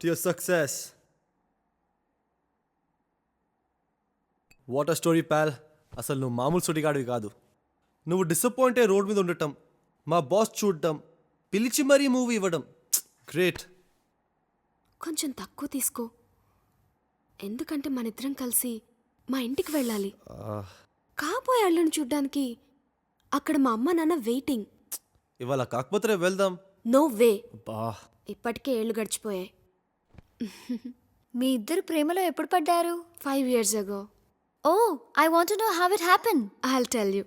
to your success. What a story, pal. అసలు నువ్వు మామూలు సుడిగాడివి కాదు. నువ్వు డిసప్పాయింట్ అయ్యి రోడ్ మీద ఉండటం, మా బాస్ చూడటం, పిలిచి మరీ మూవీ ఇవ్వడం, గ్రేట్. కొంచెం తక్కువ తీసుకో, ఎందుకంటే మన ఇద్దరం కలిసి మా ఇంటికి వెళ్ళాలి. కాబోయే అల్లుని చూడ్డానికి అక్కడ మా అమ్మ నాన్న వెయిటింగ్. ఇవాళ కాకపోతే రేపు వెళ్దాం. No way. బా, ఇప్పటికే ఏళ్ళు గడిచిపోయాయి. మీ ఇద్దరు ప్రేమలో ఎప్పుడు పడ్డారు? 5 years ago. Oh, I want to know how it happen. I'll tell you.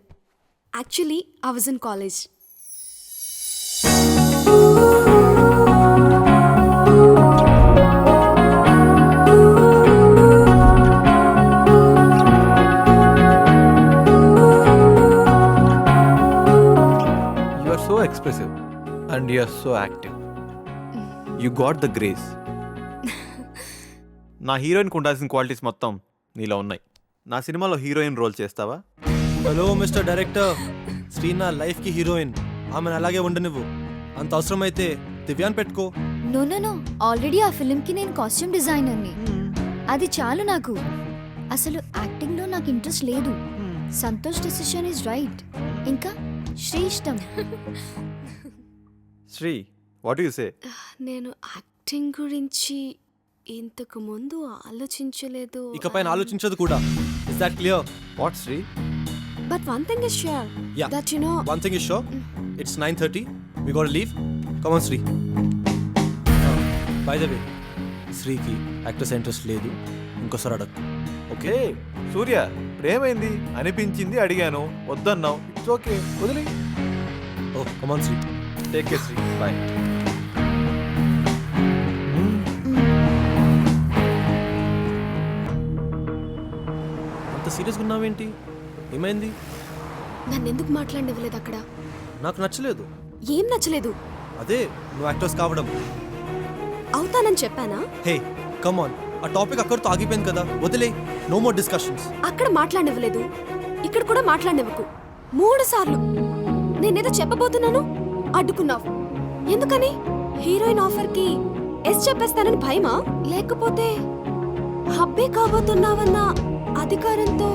Actually, I was in college. You are so expressive and you are so active. You got the grace. నా హీరోయిన్కి ఉండాల్సిన qualities మొత్తం నీలో ఉన్నాయి. నా సినిమాలో heroine role చేస్తావా? Hello mister director, Shri నా లైఫ్కి హీరోయిన్. ఆమెను అలాగే ఉండనివ్వు. అంత అవసరమైతే దివ్యాన్ పెట్టుకో. నో నో నో, ఆల్రెడీ ఆ ఫిల్మ్కి నేను కాస్ట్యూమ్ డిజైనర్ని. అది చాలు నాకు. అసలు యాక్టింగ్లో నాకు ఇంట్రెస్ట్ లేదు. Santosh decision is right. ఇంకా శ్రీ ఇష్టం. Sri, what you say? నేను యాక్టింగ్ గురించి ఇంతకు ముందు ఆలోచించలేదు. ఇకపైన ఆలోచించదు కూడా. Is that clear? What Sri? But one thing is sure. Yeah. That you know. One thing is sure. It's 9:30. We gotta leave. Come on, Sri. By the way, శ్రీకి actors interest లేదు. ఇంకోసారి అడగ. ఓకే సూర్య, ప్రేమైంది అనిపించింది, అడిగాను, వద్దన్నావు. ఇట్స్ ఓకే, వదిలి. Oh, come on, Sri. Take care Sri, bye. అంత సీరియస్గా ఉన్నావేంటి? ఏమైంది? నన్ను ఎందుకు మాట్లాడనివ్వలేదు అక్కడ? నాకు నచ్చలేదు. ఏం నచ్చలేదు? అదే నువ్వు యాక్టర్స్ కావడం. అవుతానని చెప్పానా? Hey, come on. ఆ టాపిక్ అక్కడితో ఆగిపోయింది కదా, వదిలే. No more discussions. అక్కడ మాట్లాడనివ్వలేదు, ఇక్కడ కూడా మాట్లాడనివ్వకు. 3 సార్లు నేనేదో చెప్పబోతున్నాను, అడ్డుకున్నావు. ఎందుకని? హీరోయిన్ ఆఫర్కి ఎస్ చెప్పేస్తానని భయమా? లేకపోతే హబ్బే కాబోతున్నావన్న అధికారంతో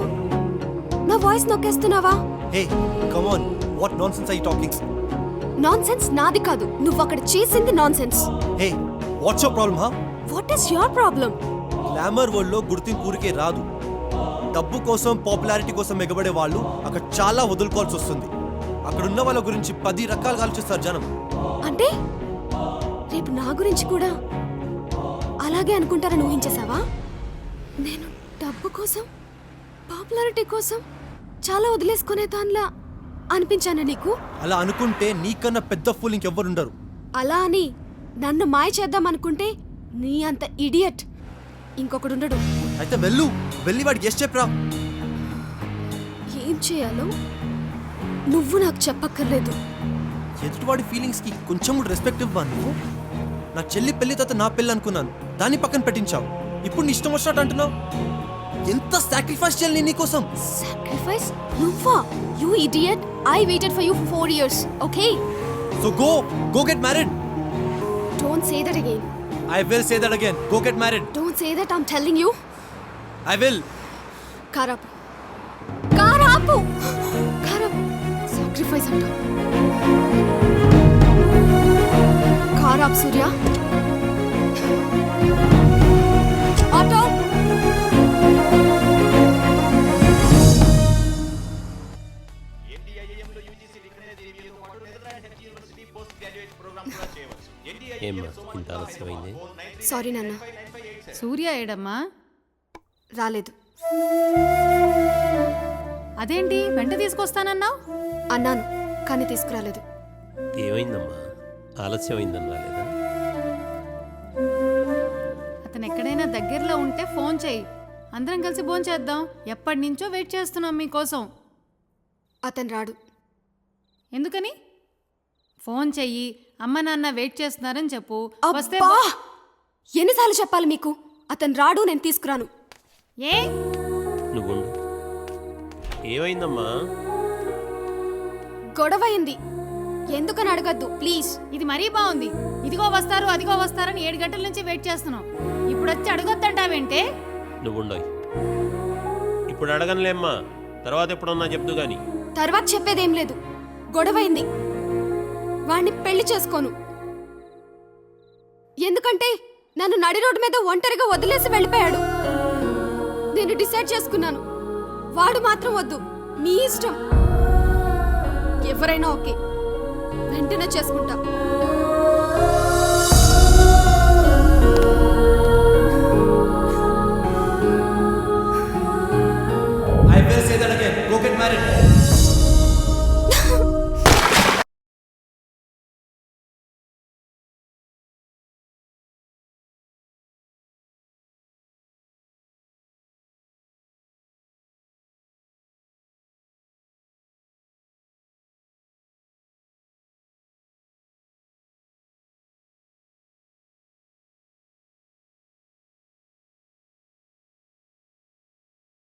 నా వాయిస్ నొక్కేస్తున్నావా? Hey, come on. What nonsense are you talking? Nonsense నాది కాదు, నువ్వు అక్కడ చేసింది nonsense. Hey, what's your problem? What is your problem? Glamour world లో గుర్తింపు ఊరికే రాదు. డబ్బు కోసం, పాపులారిటీ కోసం ఎగబడే వాళ్ళు అక్కడ చాలా వదులుకోవాల్సి వస్తుంది. అక్కడ ఉన్న వాళ్ళ గురించి 10 రకాలుగా ఆలోచిస్తారు జనం. అంటే రేపు నా గురించి కూడా అలాగే అనుకుంటారని ఊహించేసావా? నేను డబ్బు కోసం, పాపులారిటీ కోసం చాలా వదిలేసుకునే దానిలా అనిపించాను నీకు? అలా అనుకుంటే నీకన్నా పెద్ద ఫూల్ ఇంకెవ్వరుండరు. అలా అని నన్ను మాయ చేద్దాం అనుకుంటే నీ అంత ఇడియట్ ఇంకొకడుండడు. అయితే వెళ్ళి వాడికి ఎస్ చెప్పరా. ఏం చేయాలో నువ్వు నాకు చెప్పక్కర్లేదు. ఎదుటివాడి ఫీలింగ్స్ కి కొంచెం కూడా రెస్పెక్ట్ ఇవ్వా నువ్వు? నా చెల్లి పెళ్లి తర్వాత నా పెళ్ళి అనుకున్నాను, దాన్ని పక్కన పెట్టించావు. ఇప్పుడు నీ ఇష్టం వచ్చినట్టు అంటున్నావు. ఎంత సాక్రిఫైస్ చేయాలి నీకోసం? సాక్రిఫైస్? నువ్వా? You idiot. I waited for you for 4 years, okay? So go get married. Don't say that again. I will say that again. Go get married. Don't say that, I'm telling you. I will. Karapu. Karapu. Sacrifice anta. Karap Surya. Auto. ఇంత ఆలస్యమైంది. Sorry నాన్న. సూర్య ఏడమ్మా? రాలేదు. అదేంటి వెంట తీసుకొస్తానన్నావు? అన్నాను కానీ తీసుకురాలేదు. ఏమైందమ్మా, ఆలస్యమైందని రాలేదా? అతను ఎక్కడైనా దగ్గరలో ఉంటే ఫోన్ చేయి, అందరం కలిసి ఫోన్ చేద్దాం. ఎప్పటి నుంచో వెయిట్ చేస్తున్నాం మీకోసం. అతను రాడు. ఎందుకని? ఫోన్ చెయ్యి, అమ్మ నాన్న వెయిట్ చేస్తున్నారని చెప్పు. వస్తే అబ్బా! ఎన్నిసార్లు చెప్పాలి మీకు? అతను రాడు, నేను తీసుకురాను. ఏ నువ్వు ఏమైందమ్మా? గొడవ అయింది. ఎందుకని అడగద్దు ప్లీజ్. ఇది మరీ బాగుంది. ఇదిగో వస్తారు అదిగో వస్తారని 7 గంటల నుంచి వెయిట్ చేస్తున్నాం. ఇప్పుడు వచ్చి అడగొద్దంటావేంటే? నువ్వు ఉండవు. ఇప్పుడు అడగనులేమ్మా, తర్వాత ఎప్పుడన్నా చెప్దు గాని. తర్వాత చెప్పేదేం లేదు. గొడవైంది, వాణ్ణి పెళ్లి చేసుకోను. ఎందుకంటే నన్ను నడి రోడ్డు మీద ఒంటరిగా వదిలేసి వెళ్ళిపోయాడు. నేను డిసైడ్ చేసుకున్నాను, వాడు మాత్రం వద్దు. నీ ఇష్టం, ఎవరైనా ఓకే, వెంటనే చేసుకుంటా. I will say that again. Go get married.